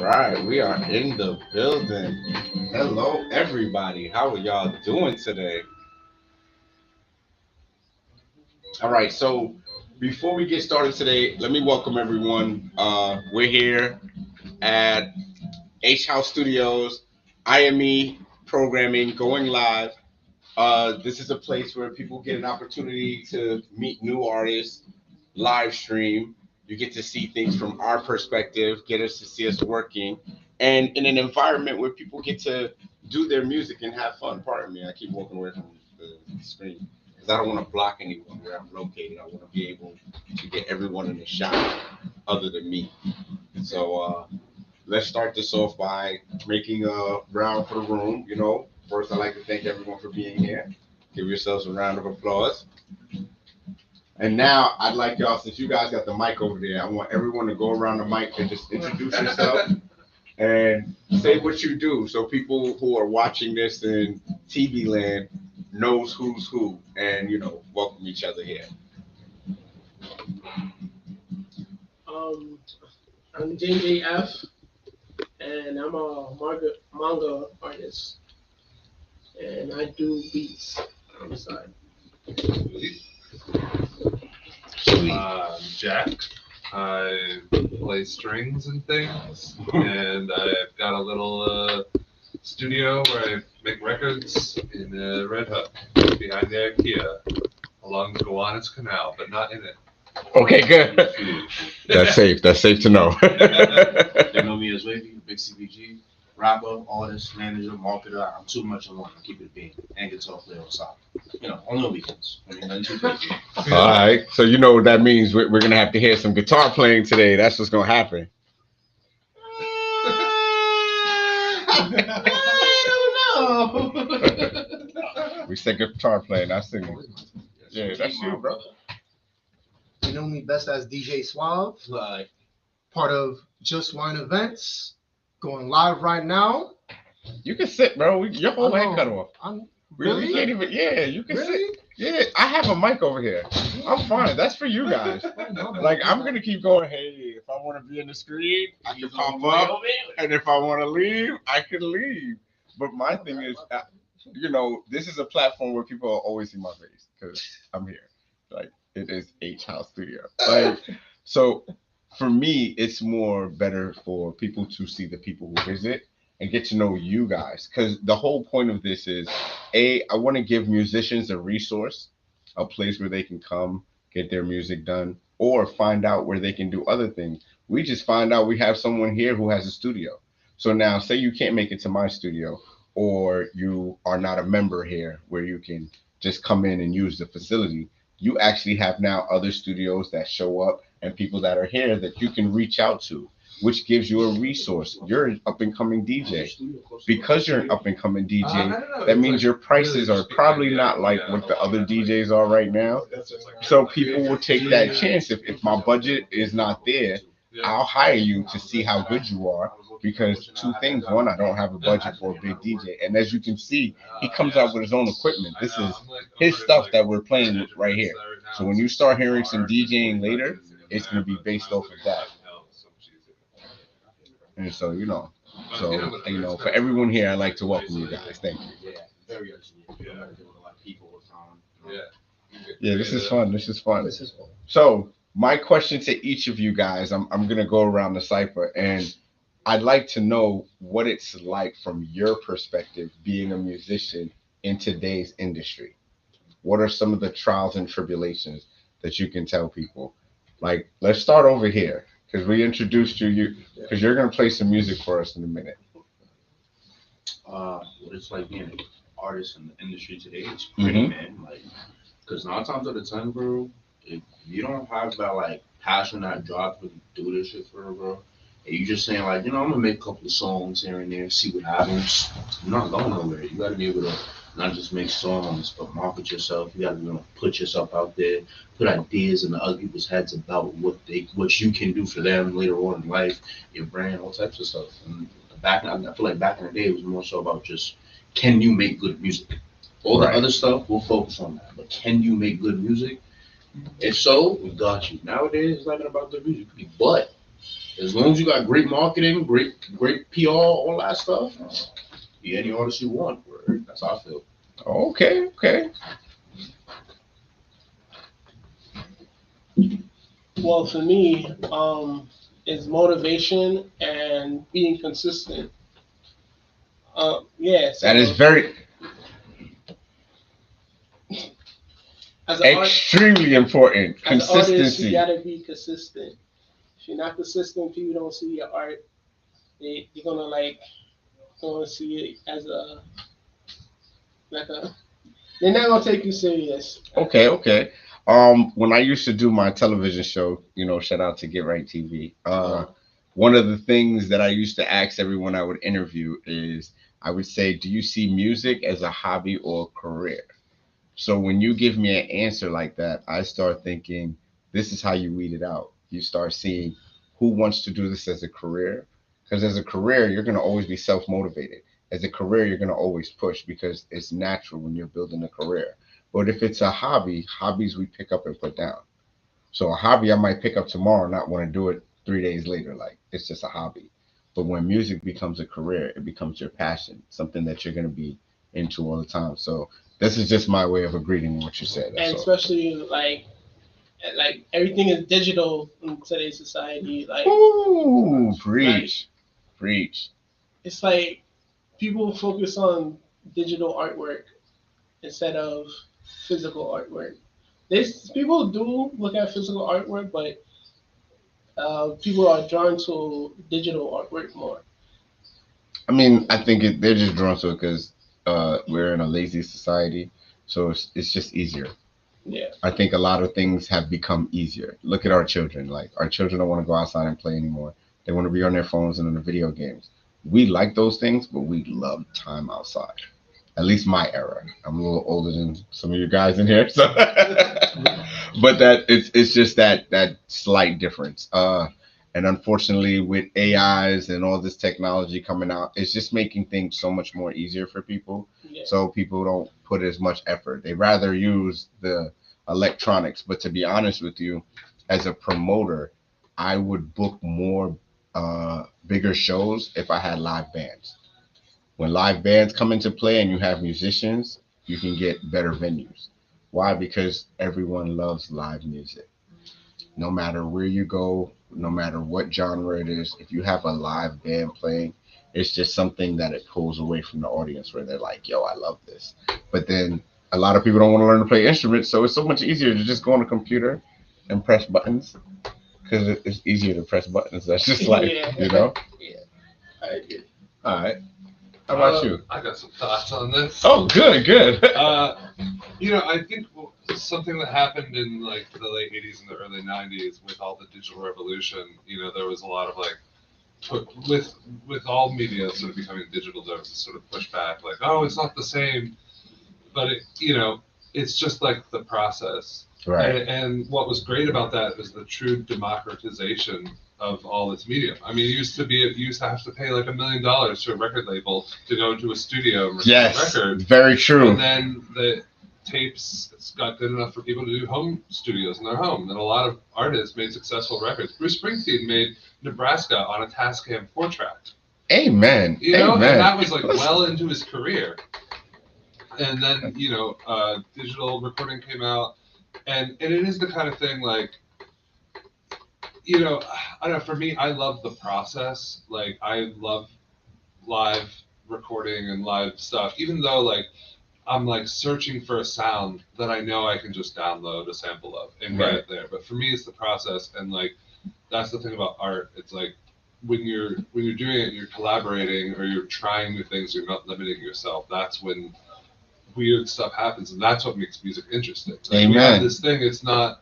right, we are in the building. Hello, everybody. How are y'all doing today? All right, so before we get started today, let me welcome everyone. We're here at H House Studios, I.A.M.E. programming going live. This is a place where people get an opportunity to meet new artists, live stream. You get to see things from our perspective, get us to see us working, and in an environment where people get to do their music and have fun. Pardon me, I keep walking away from the screen because I don't want to block anyone where I'm located. I want to be able to get everyone in the shot other than me. So let's start this off by making a round for the room. First I'd like to thank everyone for being here. Give yourselves a round of applause. And now I'd like y'all, since you guys got the mic over there, I want everyone to go around the mic and just introduce yourself and say what you do so people who are watching this in TV land knows who's who and, welcome each other here. Um, I'm JJF, and I'm a manga artist, and I do beats on the side. Jack. I play strings and things, and I've got a little studio where I make records in Red Hook, behind the IKEA, along the Gowanus Canal, but not in it. Okay, good. That's safe. That's safe to know. They know me as Wavy, big CBG, rapper, artist, manager, marketer. I'm too much alone. I keep it being and guitar player on side. Only on weekends. Nothing too crazy. All right. So you know what that means. We're going to have to hear some guitar playing today. That's what's going to happen. I don't know. We said guitar playing, not singing. Yeah, that's you, bro. You know me best as DJ Suave, Like, part of Just Wine Events, going live right now. You can sit, bro. Your whole I head know. cut off. We Really? can't even. Yeah, you can Really? sit. Yeah, I have a mic over here. I'm fine. That's for you guys. Like, I'm going to keep going. Hey, if I want to be in the screen, I can pop up. And if I want to leave, I can leave. But my thing is, this is a platform where people will always see my face because I'm here. Like, it is H House Studio. Like, so for me, it's more better for people to see the people who visit and get to know you guys. Because the whole point of this is, I want to give musicians a resource, a place where they can come, get their music done, or find out where they can do other things. We just find out we have someone here who has a studio. So now, say you can't make it to my studio, or you are not a member here where you can just come in and use the facility. You actually have now other studios that show up and people that are here that you can reach out to, which gives you a resource. You're an up and coming DJ. Because you're an up and coming DJ, that means your prices are probably not like what the other DJs are right now. So people will take that chance. If my budget is not there, I'll hire you to see how good you are. Because two things: one, I don't have a budget for a big DJ, and as you can see, he comes out with his own equipment. This is his stuff that we're playing with right here. So when you start hearing some DJing later, it's going to be based off of that. And so for everyone here, I'd like to welcome you guys. Thank you. yeah, very unusual. I gotta deal with a lot of people all the time. Yeah, this is fun. This is fun. This is fun. So my question to each of you guys, I'm gonna go around the cipher, and I'd like to know what it's like from your perspective being a musician in today's industry. What are some of the trials and tribulations that you can tell people? Like, let's start over here because we introduced you because you're gonna play some music for us in a minute. What it's like being an artist in the industry today, it's pretty, Mhm. man. Like, because 9 times out of 10, bro, if you don't have that, like, passion, that drive to do this shit for real, bro, and you just saying, like, I'm gonna make a couple of songs here and there, see what happens, you're not going nowhere. You gotta be able to not just make songs, but market yourself. You gotta, put yourself out there, put ideas in the other people's heads about what you can do for them later on in life, your brand, all types of stuff. And I feel like back in the day, it was more so about just, can you make good music? All the Right. other stuff, we'll focus on that. But can you make good music? If so, we got you. Nowadays, it's not even about good music. But As long as you got great marketing, great PR, all that stuff, be any artist you want. Word. That's how I feel. Okay, okay. Well, for me, it's motivation and being consistent. Yeah. So That is very as an extremely important. as an artist, you Consistency. gotta be consistent. If you're not consistent, people don't see your art. They're gonna see it as a like a. They're not gonna take you serious. Okay, okay. When I used to do my television show, shout out to Get Right TV. One of the things that I used to ask everyone I would interview is I would say, do you see music as a hobby or a career? So when you give me an answer like that, I start thinking, this is how you weed it out. You start seeing who wants to do this as a career. Because as a career, you're going to always be self motivated. As a career, you're going to always push because it's natural when you're building a career. But if it's a hobby, hobbies we pick up and put down. So a hobby I might pick up tomorrow and not want to do it 3 days later. Like it's just a hobby. But when music becomes a career, it becomes your passion, something that you're going to be into all the time. So this is just my way of agreeing with what you said. And That's all. especially like everything is digital in today's society. Like Ooh, preach, preach. it's like people focus on digital artwork instead of physical artwork. People do look at physical artwork, but people are drawn to digital artwork more. I mean, I think they're just drawn to it because we're in a lazy society, so it's just easier. Yeah. I think a lot of things have become easier. Look at our children. Like our children don't want to go outside and play anymore. They want to be on their phones and on the video games. We like those things, but we love time outside. At least my era. I'm a little older than some of you guys in here, so but that it's just that slight difference. And unfortunately, with AIs and all this technology coming out, it's just making things so much more easier for people. Yeah. So people don't put as much effort. They rather use the electronics. But to be honest with you, as a promoter, I would book more bigger shows if I had live bands. When live bands come into play and you have musicians, you can get better venues. Why? Because everyone loves live music. No matter where you go, no matter what genre it is, if you have a live band playing, it's just something that it pulls away from the audience where they're like, yo, I love this. But then a lot of people don't want to learn to play instruments, so it's so much easier to just go on a computer and press buttons because it's easier to press buttons. That's just like, Yeah. Yeah. I agree. All right. How about you? I got some thoughts on this. Oh, good, good. I think something that happened in like the late '80s and the early '90s with all the digital revolution, there was a lot of like, with all media sort of becoming digital, there was a sort of pushback, like, oh, it's not the same, but it's just like the process. Right. And what was great about that is the true democratization of all its medium. I mean, you used to have to pay like $1 million to a record label to go into a studio and record Yes, a record. very true. And then the tapes got good enough for people to do home studios in their home, and a lot of artists made successful records. Bruce Springsteen made Nebraska on a Tascam 4-track. Amen. And Amen. that was like well into his career. And then digital recording came out, and it is the kind of thing like, I don't know. For me, I love the process. Like I love live recording and live stuff, even though like I'm like searching for a sound that I know I can just download a sample of and get it there. But for me, it's the process, and like that's the thing about art. It's like when you're doing it, you're collaborating or you're trying new things. You're not limiting yourself. That's when weird stuff happens, and that's what makes music interesting. Like, Amen. We have this thing. It's not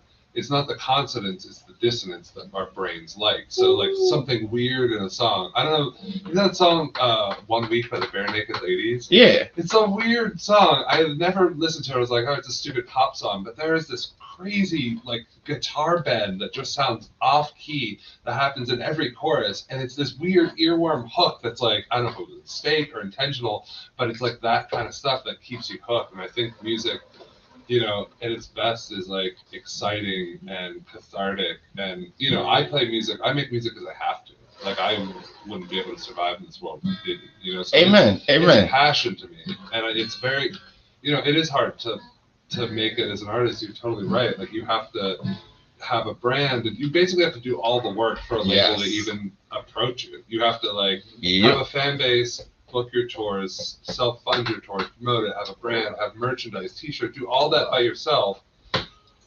the consonance, it's the dissonance that our brains like. So like something weird in a song. I don't know, you know that song 1 Week by the Bare Naked Ladies? Yeah. It's a weird song. I never listened to it. I was like, oh, it's a stupid pop song. But there is this crazy like guitar bend that just sounds off key that happens in every chorus. And it's this weird earworm hook that's like, I don't know if it's fake or intentional, but it's like that kind of stuff that keeps you hooked. And I think music you know, at its best is like exciting and cathartic. And, you know, I play music, I make music because I have to. Like, I wouldn't be able to survive in this world if I didn't, you know. So Amen. it's Amen. a passion to me. And it's very, you know, it is hard to make it as an artist. You're totally right. Like, you have to have a brand, and you basically have to do all the work for a label to even approach you. You have to, like, have a fan base, book your tours, self-fund your tours, promote it, have a brand, have merchandise, t-shirt, do all that by yourself,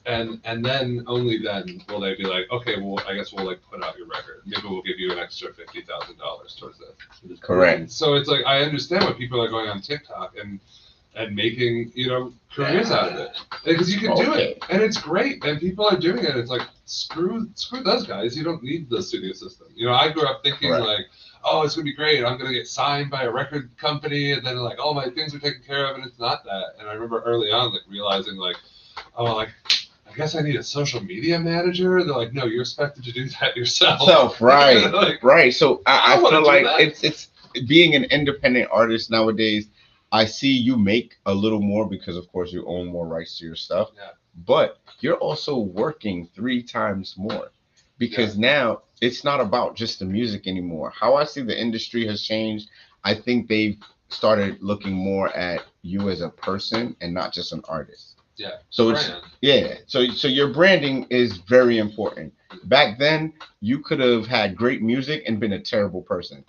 and then only then will they be like, okay, well, I guess we'll like put out your record. Maybe we'll give you an extra $50,000 towards this. Correct. So it's like I understand why people are going on TikTok and making, you know, careers out of it, because you can do it and it's great and people are doing it. It's like screw those guys. You don't need the studio system. You know, I grew up thinking like, oh, it's gonna be great. I'm gonna get signed by a record company, and then like all my things are taken care of, and it's not that. And I remember early on like realizing like, oh, like I guess I need a social media manager. They're like, no, you're expected to do that yourself. Right, like, right. So I wanna feel do like that. it's being an independent artist nowadays. I see you make a little more because, of course, you own more rights to your stuff. Yeah. But you're also working 3 times more because now it's not about just the music anymore. How I see the industry has changed. I think they've started looking more at you as a person and not just an artist. Yeah. So it's so your branding is very important. Back then, you could have had great music and been a terrible person,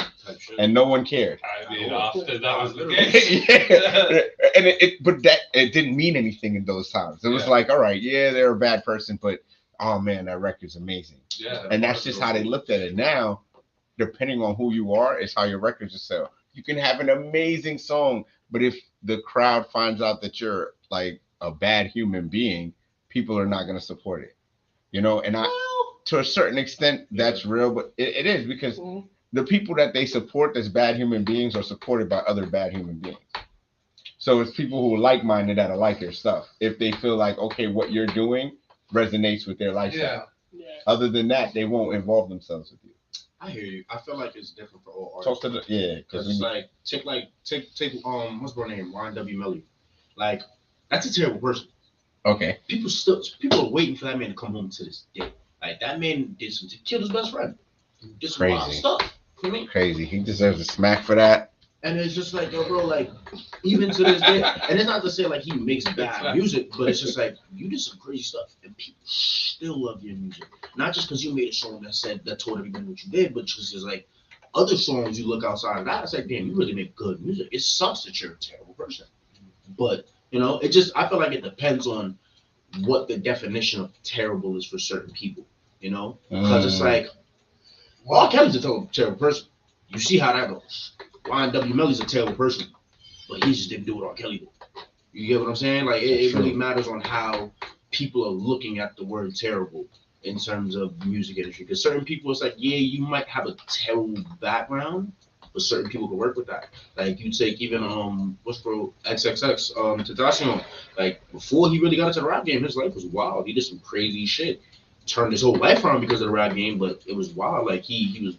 and no one cared. I mean, often that was the case. Yeah. And but that it didn't mean anything in those times. It was like, all right, yeah, they're a bad person, but oh man, that record's amazing. Yeah. And that's just how they looked at it. Now, depending on who you are, is how your records will sell. You can have an amazing song, but if the crowd finds out that you're like a bad human being, people are not going to support it. You know, and to a certain extent, that's real, but it is because the people that they support as bad human beings are supported by other bad human beings. So it's people who are like-minded that are like your stuff. If they feel like, okay, what you're doing resonates with their lifestyle. Yeah. Other than that, they won't involve themselves with you. I hear you. I feel like it's different for all Talk artists. to the Cause it's like take what's her name, I.A.M.E. Like that's a terrible person. okay. People are waiting for that man to come home to this day. Like that man did some to kill his best friend. Did some wild Crazy. stuff. For me. Crazy. He deserves a smack for that. And it's just like, yo, bro, like, even to this day, and it's not to say like he makes bad music, but it's just like you did some crazy stuff, and people still love your music. Not just because you made a song that told everybody what you did, but just because like other songs you look outside of that, it's like, damn, you really make good music. It sucks that you're a terrible person, but you know, I feel like it depends on what the definition of terrible is for certain people. You know, because it's like, well, Kelly's a terrible person. You see how that goes. Y.A.M.E.'s a terrible person, but he just didn't do what R. Kelly did. You get what I'm saying? Like, it really matters on how people are looking at the word terrible in terms of the music industry. Because certain people, it's like, yeah, you might have a terrible background, but certain people can work with that. Like, you take even, what's for XXX, Tentacion. Like, before he really got into the rap game, his life was wild. He did some crazy shit. Turned his whole life around because of the rap game, but it was wild. Like, he was,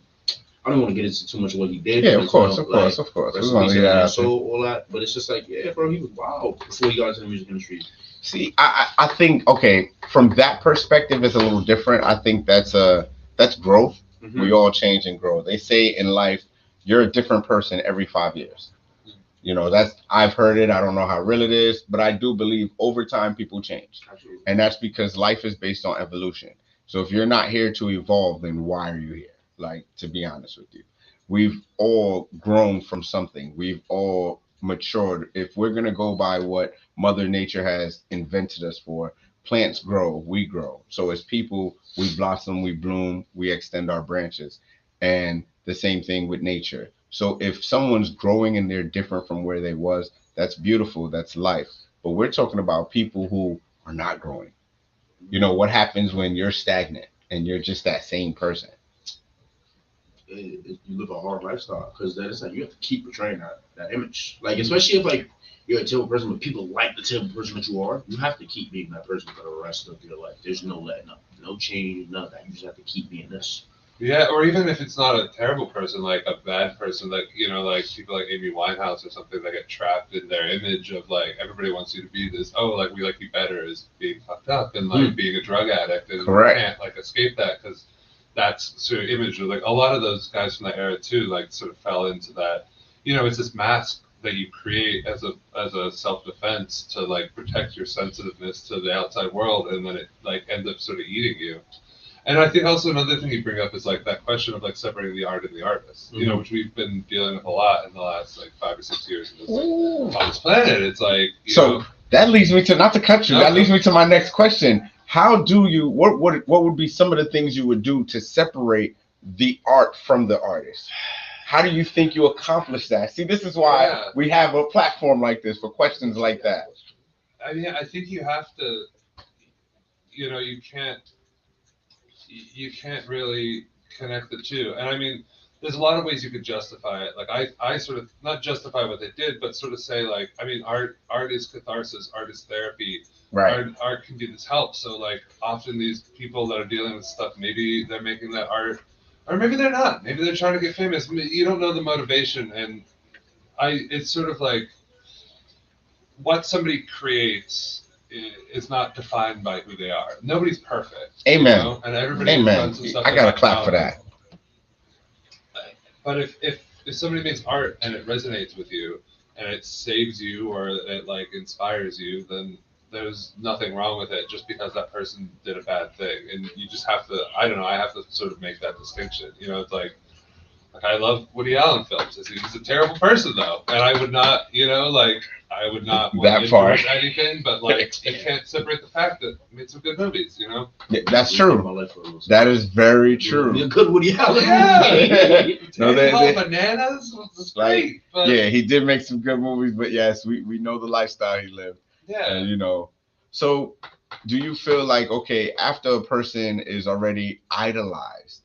I don't want to get into too much of what he did. Yeah, of course. All that, but it's just like, yeah, bro, he was wild before he got into the music industry. See, I think okay, from that perspective, it's a little different. I think that's growth. Mm-hmm. We all change and grow. They say in life, you're a different person every 5 years. You know, I've heard it. I don't know how real it is, but I do believe over time people change. Absolutely. And that's because life is based on evolution. So if you're not here to evolve, then why are you here? Like, to be honest with you, we've all grown from something. We've all matured. If we're going to go by what Mother Nature has invented us for, plants grow, we grow. So as people, we blossom, we bloom, we extend our branches. And the same thing with nature. So if someone's growing and they're different from where they was, that's beautiful. That's life. But we're talking about people who are not growing. You know, what happens when you're stagnant and you're just that same person? You live a hard lifestyle because then it's like you have to keep portraying that image. Like, especially if like you're a terrible person, but people like the terrible person that you are, you have to keep being that person for the rest of your life. There's no letting up, no change, none of that. You just have to keep being this. Yeah, or even if it's not a terrible person, like a bad person, like like people like Amy Winehouse or something that get trapped in their image of like everybody wants you to be this. Oh, like we like you better as being fucked up and like being a drug addict, and Correct. you can't like escape that because that's sort of image. Or like a lot of those guys from that era too, like sort of fell into that. It's this mask that you create as a self defense to like protect your sensitiveness to the outside world, and then it like ends up sort of eating you. And I think also another thing you bring up is like that question of like separating the art and the artist, which we've been dealing with a lot in the last like 5 or 6 years on this planet. It's like that leads me to, not to cut you. No, that leads me to my next question. How do you what would be some of the things you would do to separate the art from the artist? How do you think you accomplish that? See, this is why we have a platform like this for questions like that. I mean, I think you have to. You can't really connect the two. And I mean, there's a lot of ways you could justify it. Like I sort of not justify what they did, but sort of say like, I mean, art is catharsis, art is therapy. Right. Art can be this help. So like often these people that are dealing with stuff, maybe they're making that art, or maybe they're not. Maybe they're trying to get famous. You don't know the motivation, and it's sort of like what somebody creates is not defined by who they are. Nobody's perfect. Amen. And everybody Amen. done some stuff. I gotta clap for that. But if somebody makes art and it resonates with you and it saves you or it like inspires you, then there's nothing wrong with it just because that person did a bad thing. And you just have to, I don't know, I have to sort of make that distinction. It's like I love Woody Allen films. He's a terrible person though, and I would not, I would not want That to part. endorse anything. But like, you can't separate the fact that he made some good movies. Yeah, that's true. That is very true. Be a good Woody Allen. Yeah. No, Bananas was great. But yeah, he did make some good movies, but yes, we know the lifestyle he lived. yeah. And so do you feel like, okay, after a person is already idolized,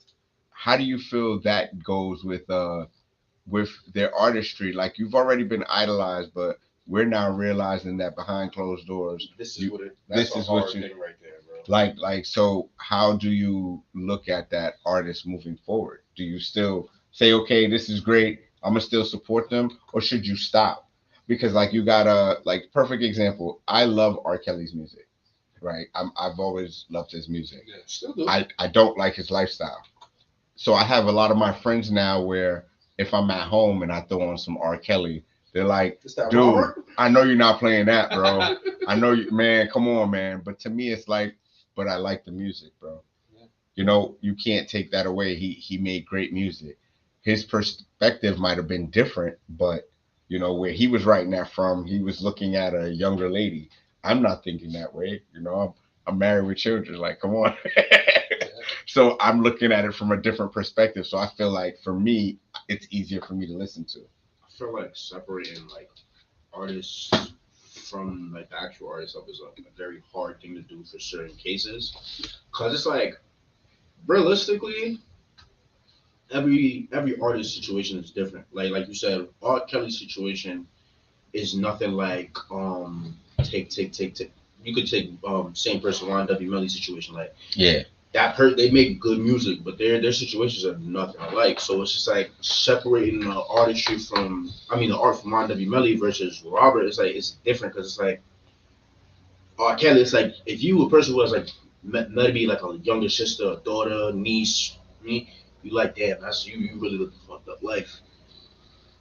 how do you feel that goes with their artistry? Like, you've already been idolized, but we're now realizing that behind closed doors, This is what it. this That's is a what hard you- thing right there, bro. like so how do you look at that artist moving forward? Do you still say, okay, this is great, I'm gonna still support them, or should you stop? Because like, you got a like perfect example. I love R. Kelly's music, right? I've always loved his music. Yeah. Still do. I don't like his lifestyle. So I have a lot of my friends now where if I'm at home and I throw on some R. Kelly, they're like, Is that dude, Robert? I know you're not playing that, bro. I know you, man, come on, man. But to me, it's like, but I like the music, bro. Yeah. You can't take that away. He made great music. His perspective might have been different, but where he was writing that from, he was looking at a younger lady. I'm not thinking that way. I'm married with children. Like, come on. So I'm looking at it from a different perspective. So I feel like for me, it's easier for me to listen to. I feel like separating like artists from like the actual artist stuff is like a very hard thing to do for certain cases, cause it's like realistically, every artist situation is different. Like you said, R. Kelly's situation is nothing like take. You could take same person Ron W. Melly's situation, like Yeah. they make good music, but their situations are nothing alike. So it's just like separating the artistry the art from Ron W. Melly versus Robert. It's like it's different because it's like R. Kelly. It's like if you a person who has like maybe like a younger sister, a daughter, niece, me, you like damn, that's you. You really live a fucked up life.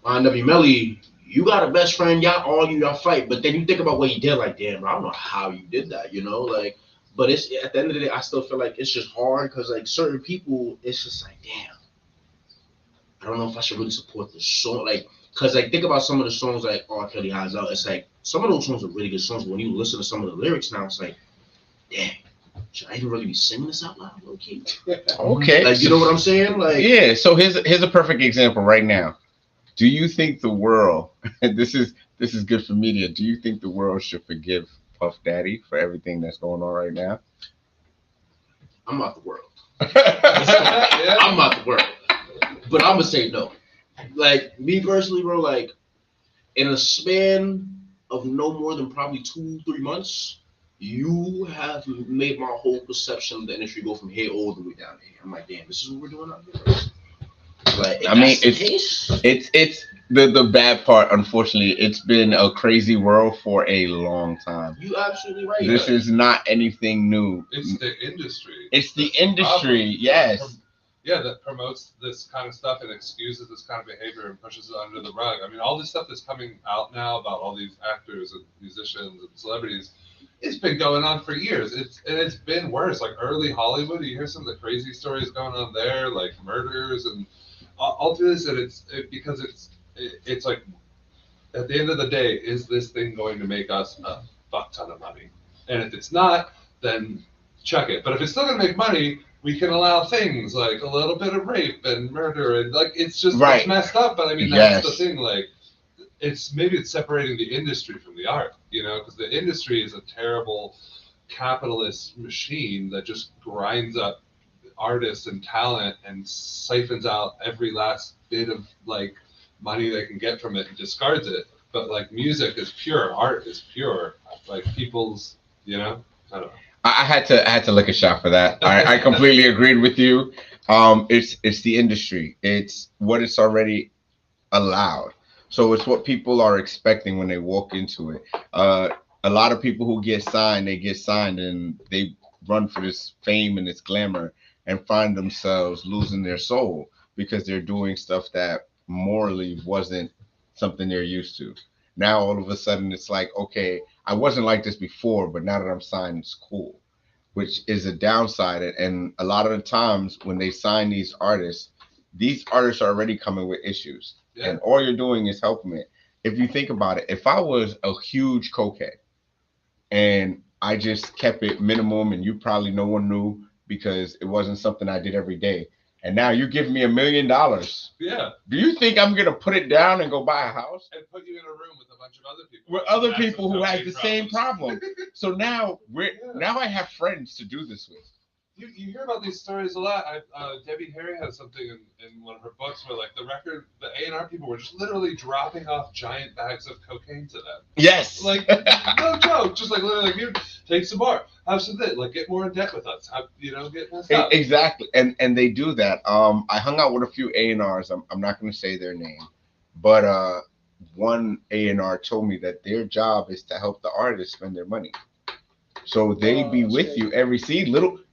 Ron W. Melly, you got a best friend, y'all argue, y'all fight, but then you think about what he did, like damn, I don't know how you did that, like. But it's at the end of the day, I still feel like it's just hard because like certain people, it's just like, damn, I don't know if I should really support the song, like, cause like think about some of the songs like R. Kelly has out. It's like some of those songs are really good songs, but when you listen to some of the lyrics now, it's like, damn, should I even really be singing this out loud, low key? Okay. Like, you know what I'm saying? Like, yeah. So here's a perfect example right now. Do you think the world, and this is good for media, do you think the world should forgive Puff Daddy for everything that's going on right now? I'm out the world. Yeah. I'm out the world. But I'm gonna say no. Like me personally, bro, like in a span of no more than probably 2-3 months, you have made my whole perception of the industry go from here all the way down to here. I'm like, damn, this is what we're doing out here. Like, I mean, it's the bad part. Unfortunately, it's been a crazy world for a long time. You absolutely right. This is not anything new. It's the industry. It's the That's industry, problem. yes. Yeah, that promotes this kind of stuff and excuses this kind of behavior and pushes it under the rug. I mean, all this stuff that's coming out now about all these actors and musicians and celebrities, it's been going on for years. It's been worse. Like early Hollywood, you hear some of the crazy stories going on there, like murders and all through this. And because it's like at the end of the day, is this thing going to make us a fuck ton of money? And if it's not, then check it. But if it's still going to make money, we can allow things like a little bit of rape and murder and like it's just Right. it's messed up. But I mean, that's the thing. Like, it's separating the industry from the art, because the industry is a terrible capitalist machine that just grinds up artists and talent and siphons out every last bit of like money they can get from it and discards it. But like music is pure, art is pure. Like people's, I don't know. I had to lick a shot for that. I completely agreed with you. It's the industry. It's what it's already allowed. So it's what people are expecting when they walk into it. A lot of people who they get signed and they run for this fame and this glamour and find themselves losing their soul because they're doing stuff that morally wasn't something they're used to. Now all of a sudden it's like, okay, I wasn't like this before, but now that I'm signed, it's cool, which is a downside. And a lot of the times when they sign these artists are already coming with issues. Yeah. And all you're doing is helping it. If you think about it, if I was a huge cokehead and I just kept it minimum and you probably no one knew because it wasn't something I did every day. And now you're giving me $1 million. Yeah. Do you think I'm gonna put it down and go buy a house and put you in a room with a bunch of other people? With other people who have the same problem. So now now I have friends to do this with. You hear about these stories a lot. Debbie Harry has something in one of her books where like the A&R people were just literally dropping off giant bags of cocaine to them. Yes. Like no joke. Just like literally like, here, take some more. Have some this. Like get more in debt with us. Get messed up. Exactly. And they do that. I hung out with a few A&Rs. I'm not gonna say their name, but one A&R told me that their job is to help the artists spend their money. So they be with you every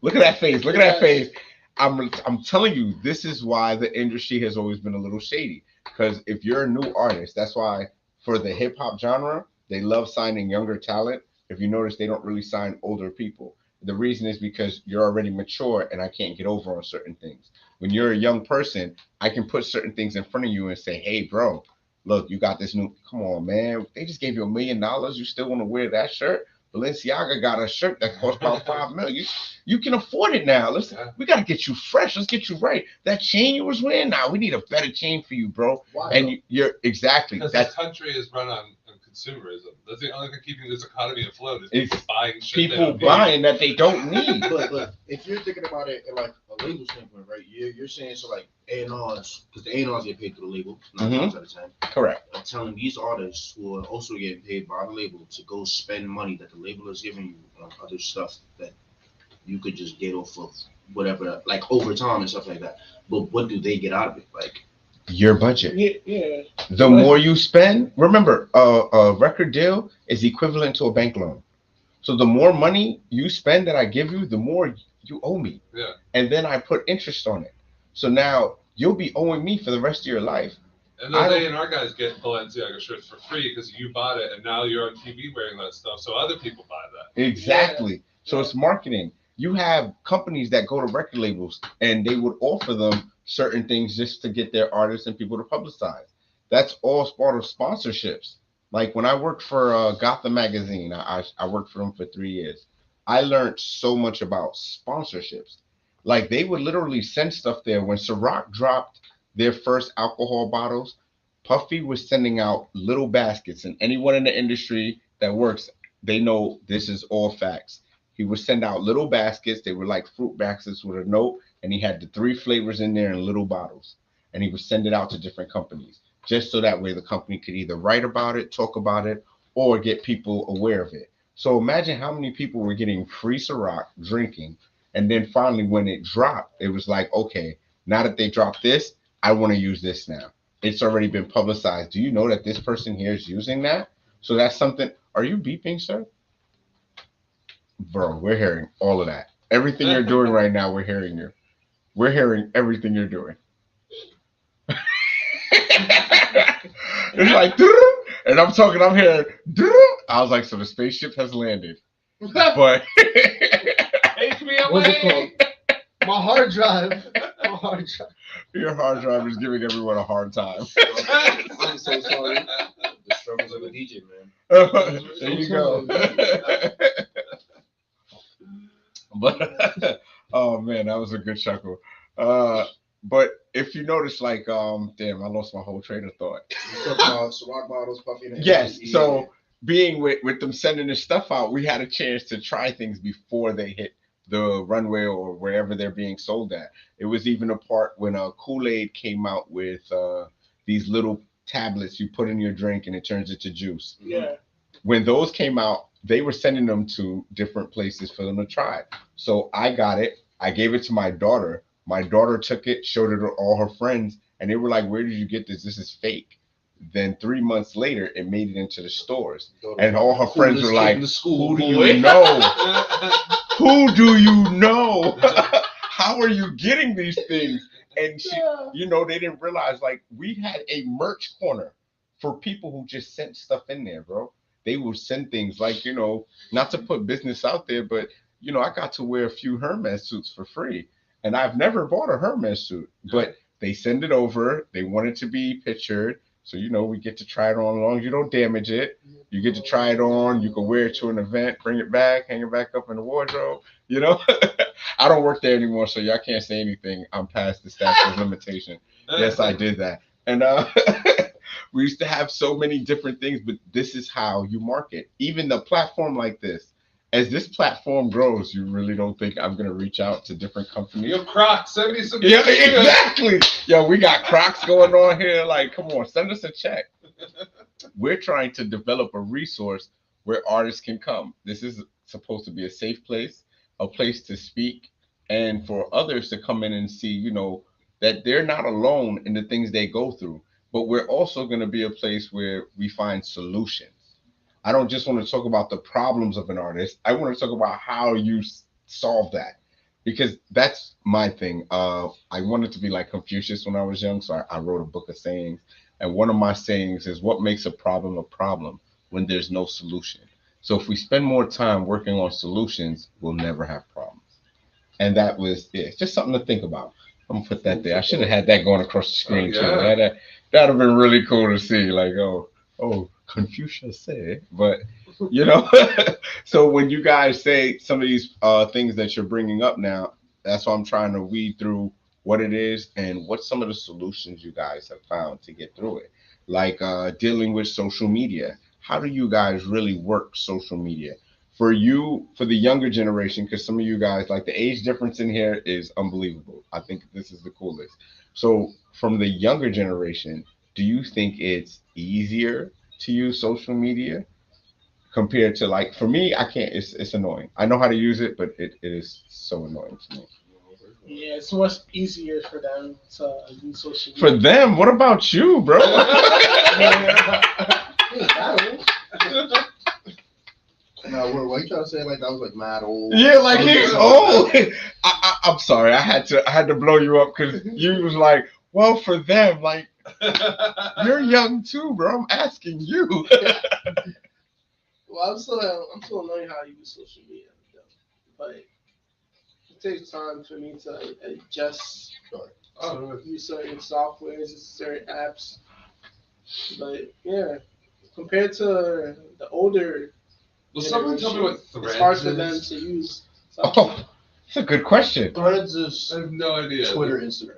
look at that face. Look at that face. I'm telling you, this is why the industry has always been a little shady. Because if you're a new artist, that's why for the hip hop genre, they love signing younger talent. If you notice, they don't really sign older people. The reason is because you're already mature and I can't get over on certain things. When you're a young person, I can put certain things in front of you and say, hey, bro, look, you got this new, come on, man. They just gave you $1 million. You still want to wear that shirt? Balenciaga got a shirt that costs about $5 million. You can afford it now. We got to get you fresh. Let's get you right. That chain you was wearing, now we need a better chain for you, bro. Why? And you're exactly. Because this country is run on consumerism. That's the only thing keeping this economy afloat is people buying shit. People buying that they don't need. But if you're thinking about it in like a label standpoint, right? You're saying so like A&Rs, because the A&Rs get paid through the label 9 times out of 10. Correct. I'm telling these artists who are also getting paid by the label to go spend money that the label is giving you on other stuff that you could just get off of whatever, like overtime and stuff like that. But what do they get out of it? Like your budget. Yeah. The more you spend, remember, a record deal is equivalent to a bank loan. So the more money you spend that I give you, the more you owe me. Yeah. And then I put interest on it. So now you'll be owing me for the rest of your life. And those A&R guys get Balenciaga shirts for free because you bought it and now you're on TV wearing that stuff. So other people buy that. Exactly. Yeah. So it's marketing. You have companies that go to record labels and they would offer them certain things just to get their artists and people to publicize. That's all part of sponsorships. Like when I worked for Gotham magazine, I worked for them for 3 years. I learned so much about sponsorships. Like they would literally send stuff there. When Ciroc dropped their first alcohol bottles, Puffy was sending out little baskets, and anyone in the industry that works, they know this is all facts. He would send out little baskets. They were like fruit baskets with a note, and he had the 3 flavors in there in little bottles. And he would send it out to different companies, just so that way the company could either write about it, talk about it, or get people aware of it. So imagine how many people were getting free Ciroc drinking, and then finally when it dropped, it was like, okay, now that they dropped this, I want to use this now. It's already been publicized. Do you know that this person here is using that? So that's something. Are you beeping, sir? Bro, we're hearing all of that. Everything you're doing right now, we're hearing you. We're hearing everything you're doing. It's like, and I'm talking, I'm hearing, I was like, so the spaceship has landed. But What's it called? My hard drive. My hard drive. your hard drive is giving everyone a hard time. I'm so sorry. The struggles of a DJ, man. There you go. But oh man, that was a good chuckle. But if you notice, like, damn, I lost my whole train of thought. You talk about Ciroc bottles, Puffy, and Yes, so being with them sending this stuff out, we had a chance to try things before they hit the runway or wherever they're being sold at. It was even a part when Kool-Aid came out with these little tablets you put in your drink and it turns into juice. Yeah. When those came out, they were sending them to different places for them to try. So I got it. I gave it to my daughter. My daughter took it, showed it to all her friends, and they were like, "Where did you get this? This is fake." Then 3 months later, it made it into the stores, and all her friends were like, "Who do you know? Who do you know? How are you getting these things?" And she, they didn't realize, like, we had a merch corner for people who just sent stuff in there, bro. They would send things like, not to put business out there, but I got to wear a few Hermes suits for free. And I've never bought a Hermes suit, but they send it over. They want it to be pictured. So, we get to try it on as long as you don't damage it. You get to try it on. You can wear it to an event, bring it back, hang it back up in the wardrobe. I don't work there anymore, so y'all can't say anything. I'm past the statute of limitation. Yes, I did that. And we used to have so many different things, but this is how you market. Even the platform like this. As this platform grows, you really don't think I'm gonna reach out to different companies? Yo, Crocs, send me some. Yeah, exactly. Yo, we got Crocs going on here. Like, come on, send us a check. We're trying to develop a resource where artists can come. This is supposed to be a safe place, a place to speak, and for others to come in and see, that they're not alone in the things they go through. But we're also going to be a place where we find solutions. I don't just want to talk about the problems of an artist. I want to talk about how you solve that, because that's my thing. I wanted to be like Confucius when I was young, so I wrote a book of sayings. And one of my sayings is, what makes a problem when there's no solution? So if we spend more time working on solutions, we'll never have problems. And that was it. It's just something to think about. I'm going to put that there. I should have had that going across the screen too. That'd have been really cool to see. Like, oh, Confucius said. But, so when you guys say some of these things that you're bringing up now, that's why I'm trying to weed through what it is and what some of the solutions you guys have found to get through it. Like dealing with social media. How do you guys really work social media? For you, for the younger generation, because some of you guys, like, the age difference in here is unbelievable. I think this is the coolest. So from the younger generation, do you think it's easier to use social media compared to, like, for me, I can't, it's annoying. I know how to use it, but it is so annoying to me. Yeah, it's much easier for them to use social media. For them? What about you, bro? No, what you trying to say? Like, that was like mad old. Yeah, like he's old. I'm sorry, I had to blow you up because you was like, well, for them, like, you're young too, bro. I'm asking you. Well, I'm still learning how to use social media, but it takes time for me to adjust to use certain softwares and certain apps. But yeah, compared to the older, Will someone tell me what Threads it's hard for is? them to use. Oh, that's a good question. Threads is I have no idea. Twitter, Instagram.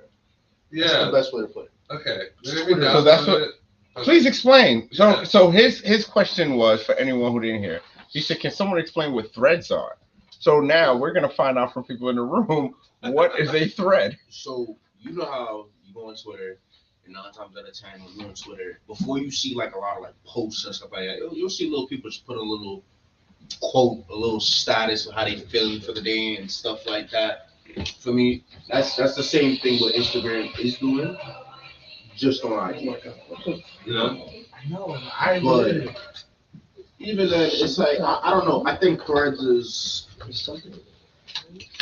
Yeah. That's the best way to put it. Okay. So that's what. Please explain. So his question was, for anyone who didn't hear, he said, "Can someone explain what threads are?" So now we're gonna find out from people in the room what is a thread. So you know how you go on Twitter, and 9 times out of 10, when you're on Twitter, before you see like a lot of like posts and stuff like that, you'll see little people just put a little quote a little status of how they feeling for the day and stuff like that. For me, that's the same thing what Instagram is doing, just on IG. You know, I know. I but agree. even then, it's like I don't know. I think Threads is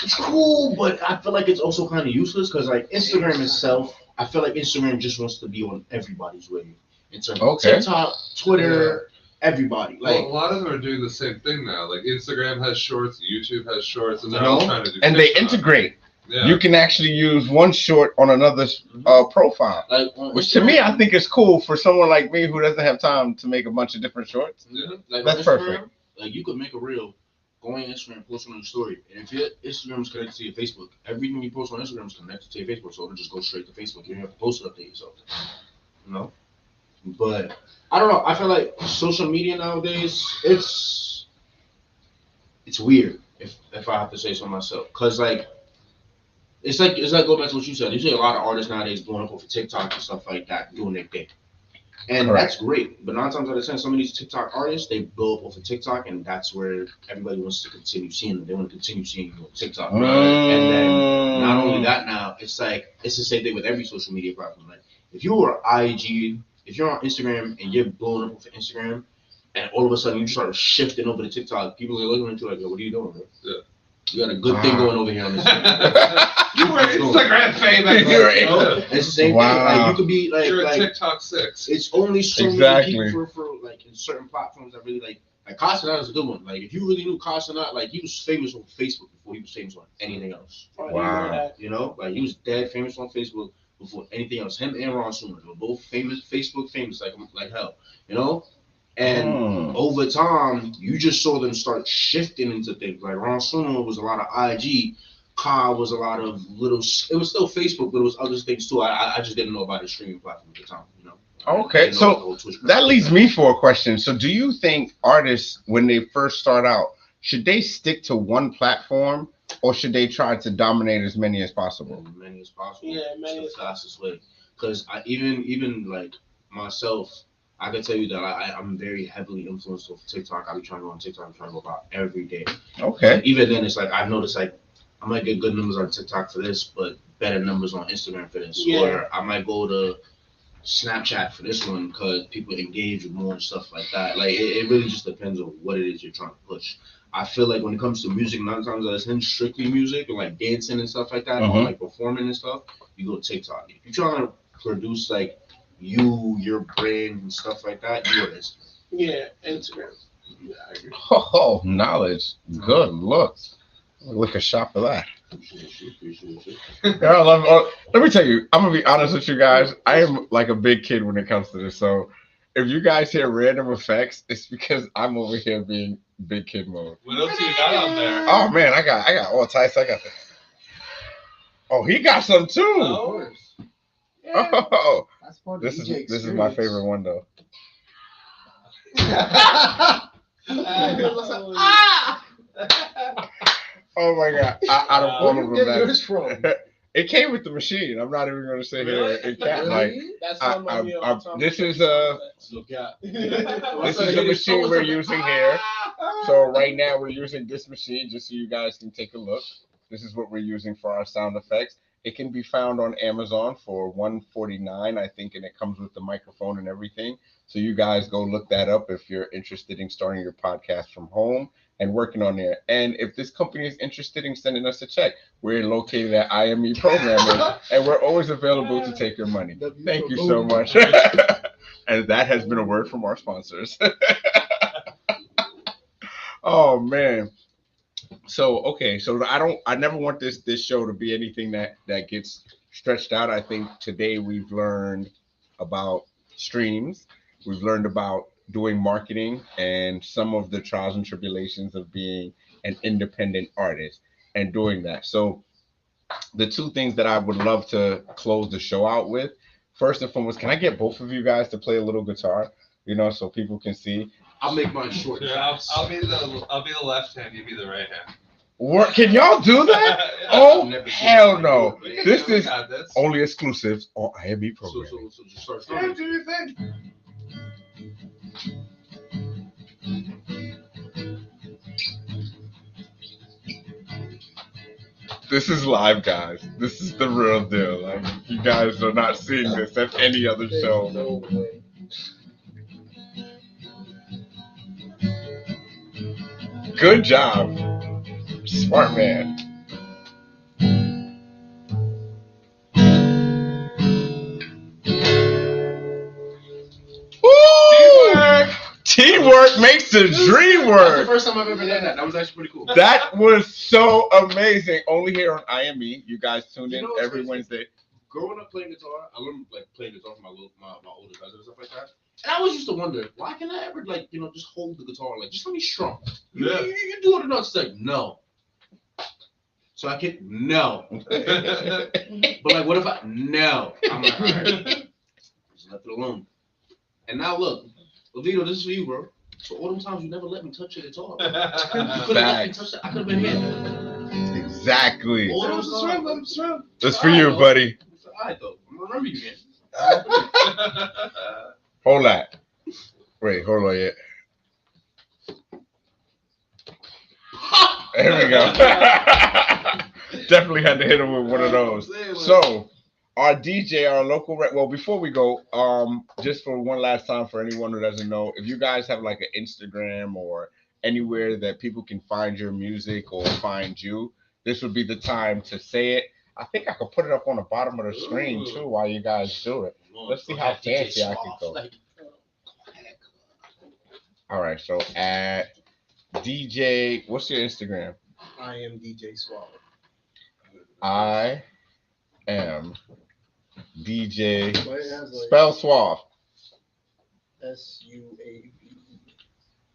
it's cool, but I feel like it's also kind of useless because like Instagram itself, I feel like Instagram just wants to be on everybody's wave. In terms of TikTok, Twitter, everybody. Well, Like a lot of them are doing the same thing now. Like Instagram has shorts, YouTube has shorts, and they're You all know? trying to do And they TikTok. integrate. Yeah. You can actually use one short on another's profile, like on which to me Instagram- I think is cool for someone like me who doesn't have time to make a bunch of different shorts. Yeah. Like That's on Instagram, perfect. Like you could make a reel, go on Instagram, post on a story, and if your Instagram is connected to your Facebook, everything you post on Instagram is connected to your Facebook, so it'll just go straight to Facebook. You don't have to post it update yourself. You know? But I don't know. I feel like social media nowadays, it's weird. If I have to say so myself, cause like it's like go back to what you said. You see a lot of artists nowadays blowing up over TikTok and stuff like that, doing their thing. And Correct. that's great. But 9 times out of 10, some of these TikTok artists, they blow up off of TikTok, and that's where everybody wants to continue seeing them. They want to continue seeing you on TikTok. And then not only that now, it's like it's the same thing with every social media platform. Like if you are IG, if you're on Instagram and you're blowing up off of Instagram, and all of a sudden you start shifting over to TikTok, people are looking at you like, yo, what are you doing, bro? Yeah. You got a good thing going over here on Instagram. You were Instagram famous. You're You know? It's the same thing. Like you could be like You're a like TikTok 6. it's only so Exactly. many people for like in certain platforms that really like Castanat is a good one. Like if you really knew Castanat, like he was famous on Facebook before he was famous on anything else. Wow. You know, like he was dead famous on Facebook before anything else. Him and Ron Sumer, they were both famous, Facebook famous like hell. You know, and over time you just saw them start shifting into things. Like Ron Sumer was a lot of IG. Ka was a lot of little. It was still Facebook, but it was other things too. I just didn't know about the streaming platform at the time. You know. Okay, so that leads me for a question. So do you think artists, when they first start out, should they stick to one platform or should they try to dominate as many as possible? As many as possible. Yeah, many It's as the fastest way. Because I even like myself, I can tell you that I'm very heavily influenced off TikTok. I be trying to go on TikTok. I'm trying to go about every day. Okay. But even then, it's like I've noticed like I might get good numbers on TikTok for this, but better numbers on Instagram for this. Yeah. Or I might go to Snapchat for this one because people engage with more and stuff like that. Like it really just depends on what it is you're trying to push. I feel like when it comes to music, 9 times out of 10, strictly music or like dancing and stuff like that, or like performing and stuff, you go to TikTok. If you're trying to produce like your brand and stuff like that, you go to Instagram. Yeah, Instagram. Yeah, I agree. Oh, knowledge. Good looks. Look a shot for that. Appreciate you. Yeah, I love. Let me tell you, I'm gonna be honest with you guys. I am like a big kid when it comes to this. So, if you guys hear random effects, it's because I'm over here being big kid mode. What else you got on there? Oh man, I got all types. I got this. Oh, he got some too. Oh. Oh, That's part of this the DJ is my experience. favorite one though. Oh my god! Out of all Where of you them, get yours from? it came with the machine. I'm not even gonna say here. It can't like. That's I- one of my I- this is Look out. This is the machine we're using here. So right now we're using this machine just so you guys can take a look. This is what we're using for our sound effects. It can be found on Amazon for $149, I think, and it comes with the microphone and everything. So you guys go look that up if you're interested in starting your podcast from home and working on there. And if this company is interested in sending us a check, we're located at I.A.M.E.programming, and we're always available to take your money. Thank you so much. And that has been a word from our sponsors. Oh man. So okay, so I never want this show to be anything that gets stretched out. I think today we've learned about streams. We've learned about doing marketing and some of the trials and tribulations of being an independent artist and doing that. So the two things that I would love to close the show out with, first and foremost, can I get both of you guys to play a little guitar, so people can see? I'll make mine short. Yeah, I'll be the left hand. You be the right hand. What, can y'all do that? Yeah. Oh hell no! This We is got this. only exclusive on I.A.M.E. So programming. just start Yeah, starting. do your thing. This is live, guys. This is the real deal. Like, you guys are not seeing this at any other show. No way. Good job. Smart man. Woo! Teamwork makes the dream That's the work. first time I've ever done that. That was actually pretty cool. That was so amazing. Only here on I.A.M.E. You guys tune in every Wednesday. Growing up playing guitar, I learned like playing guitar from my older cousin and stuff like that. And I always used to wonder, why can I ever like just hold the guitar, like just let me strum. Yeah. You do it or not? It's like no. So I can no. But like, what if I no? I'm like, all right, just left it alone. And now look, Levito, this is for you, bro. So all them times you never let me touch your guitar. You could have let me touch it. I could have been here. Exactly. All those times. Let him strum. That's for you, buddy. It's all right though. I'm gonna remember you, man. Hold that. Wait, hold on yet. There we go. Definitely had to hit him with one of those. So, our DJ, our local well, before we go, just for one last time for anyone who doesn't know, if you guys have like an Instagram or anywhere that people can find your music or find you, this would be the time to say it. I think I could put it up on the bottom of the screen too while you guys do it. Let's see how fancy I can go. All right, so at DJ, what's your Instagram? I am DJ Suave. I am DJ. But it has like Spell Suave. SUAVE.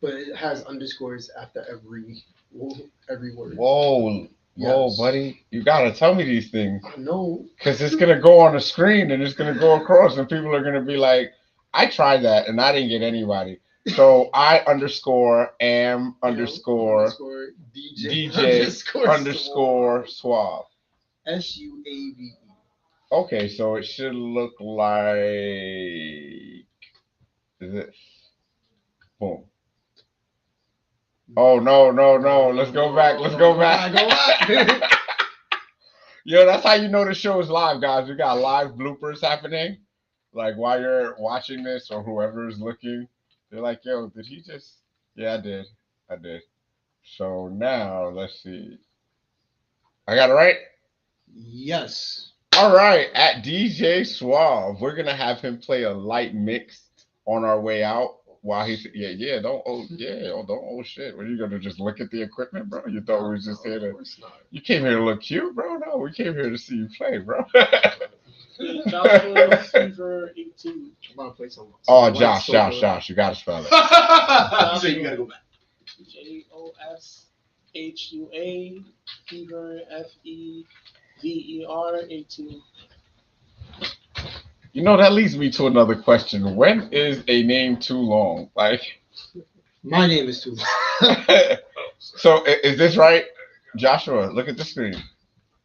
But it has underscores after every word. Whoa, Yes. buddy, you gotta tell me these things I know. because it's gonna go on the screen and it's gonna go across, and people are gonna be like, "I tried that and I didn't get anybody." So I underscore am underscore DJ underscore Suave. SUAVE. Okay, so it should look like this. Boom. Oh no. Let's go back. Go back. Yo, that's how you know the show is live, guys. We got live bloopers happening. Like while you're watching this or whoever is looking, they're like, yo, did he just Yeah, I did. So now let's see. I got it right? Yes. All right, at DJ Suave, we're gonna have him play a light mix on our way out while he's don't shit. What are you gonna just look at the equipment, bro? You thought we was just here to you came here to look cute, bro? No, we came here to see you play, bro. Joshua Fever 18. I'm gonna play some. Oh, Josh, you gotta spell it. So you gotta go back. JOSHUA Fever FEVER 18. You know, that leads me to another question. When is a name too long? Like, My name is too. so is this right? Joshua, look at the screen.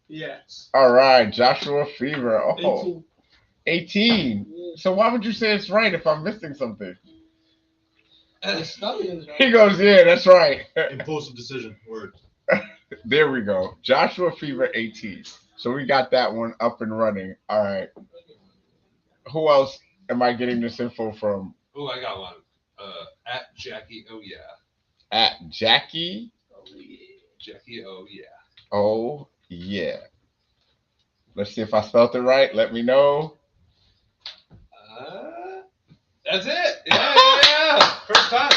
Yes. All right, Joshua Fever. Oh, 18. 18. So why would you say it's right if I'm missing something? The spelling is right. He goes, yeah, that's right. Impulsive decision. Word. There we go. Joshua Fever 18. So we got that one up and running. All right. Who else am I getting this info from? Oh, I got one. At Jackie. Oh yeah. At Jackie. Jackie. Oh yeah. Oh yeah. Let's see if I spelled it right. Let me know. That's it. Yeah. First time.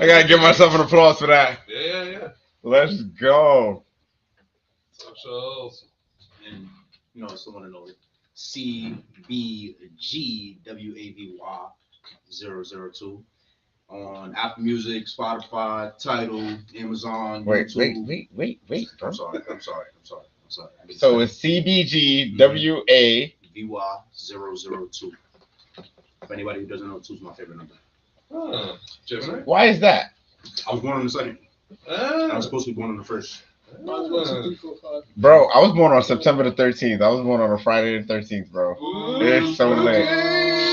I gotta give myself an applause for that. Yeah. Let's go. Socials. And someone to know it. CBGWAVY 002 on Apple Music, Spotify, Tidal, Amazon, Wait, YouTube. wait. I'm sorry. So it's CBGWA. VY 002. If anybody who doesn't know, 2 is my favorite number. Oh, Gemini. Why is that? I was born on the second. I was supposed to be born on the first. Bro, I was born on September the 13th. I was born on a Friday the 13th, bro. It's so lit.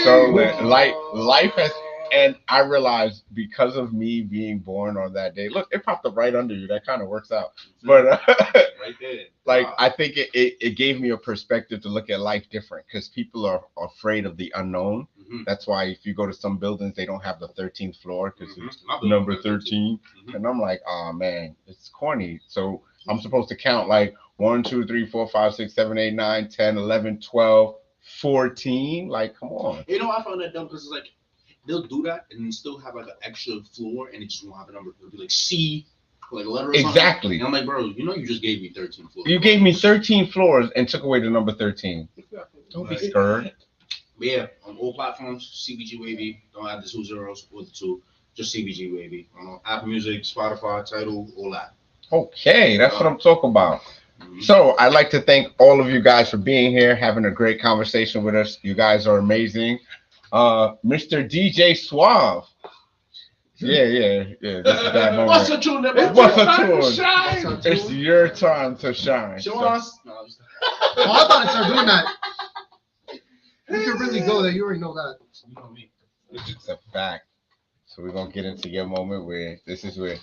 So lit. Life has And I realized because of me being born on that day, look, it popped up right under you. That kind of works out. But Right there. like, Wow. I think it gave me a perspective to look at life different because people are afraid of the unknown. Mhm. That's why if you go to some buildings, they don't have the 13th floor because Mhm. it's My building number got 13. Mhm. And I'm like, oh man, it's corny. So I'm supposed to count like 1, 2, 3, 4, 5, 6, 7, 8, 9, 10, 11, 12, 14. Like, come on. You know, I found that dumb because it's like they'll do that and then still have like an extra floor and it just won't have a number. It'll be like C, like a letter or something. Exactly. And I'm like, bro, you know, you just gave me 13 floors. You gave me 13 floors and took away the number 13. Don't be Right. scared. But yeah, on all platforms, CBG Wavy. Don't add the 2 zeros or the 2. Just CBG Wavy. On Apple Music, Spotify, Tidal, all that. Okay, that's what I'm talking about. Mhm. So I'd like to thank all of you guys for being here, having a great conversation with us. You guys are amazing. Mr. DJ Suave. Yeah. This is that What's moment. a tune? What's a tune? Shine. It's your time to shine. Show So, us. No, I'm just- Oh, I thought I started doing that. You can really go there. You already know that. You know me. it's a fact. So we're gonna get into your moment where this is where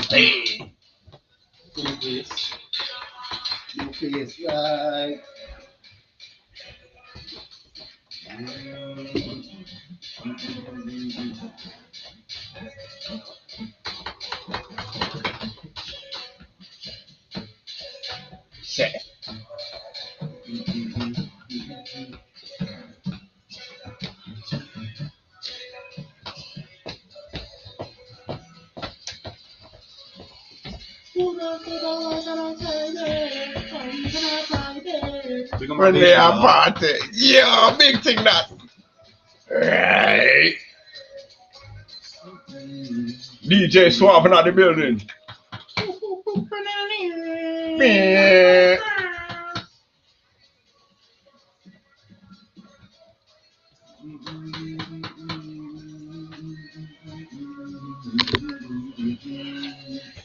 Hey. Focus. Focus. Right. shit. When they are party. Yeah, big thing that. Right. DJ Suave in the building. Yeah.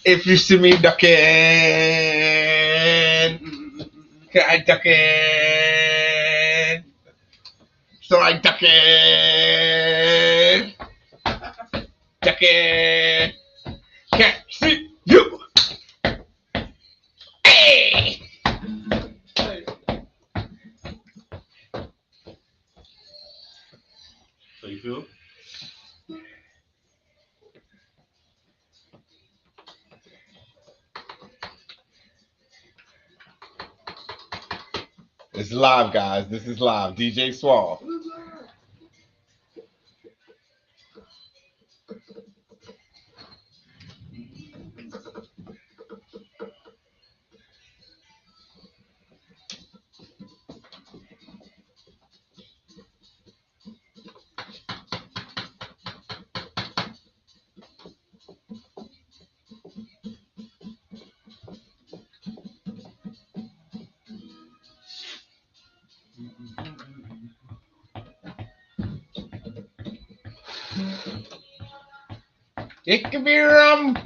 If you see me ducking, I ducking. So I ducking, ducking. Can't see you. Hey. So you feel? It's live, guys. This is live. DJ Suave. It could be rum.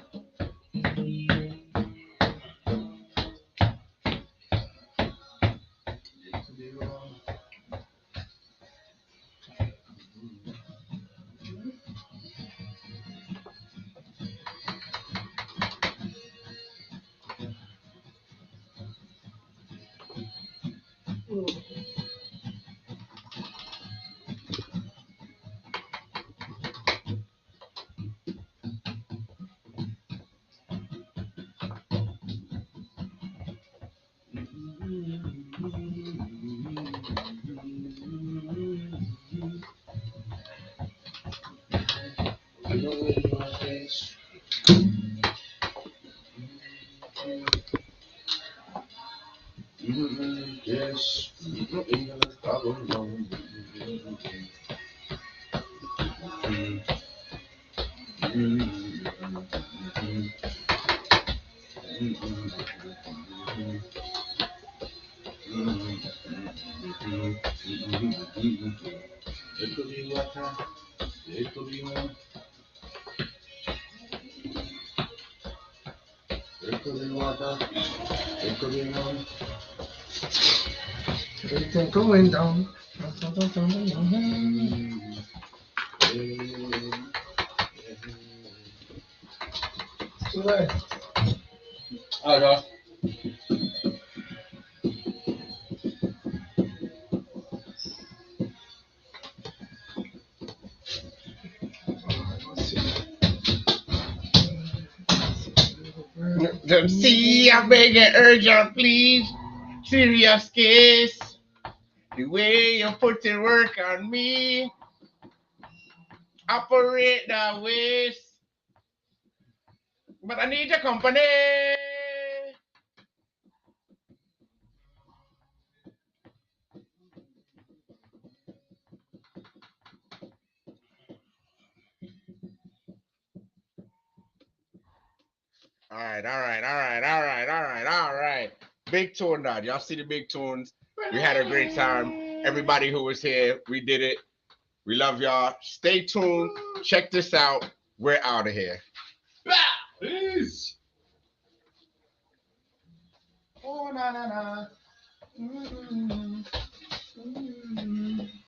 Yes. It could be water. It could be love. Everything going down. Oh, no. See, I beg and urge you, please. Serious case. The way you put in work on me. Operate that ways. But I need your company. All right. Big tune now. Y'all see the big tunes. We had a great time. Everybody who was here, we did it. We love y'all. Stay tuned. Check this out. We're out of here. Peace. Oh, na, na, na.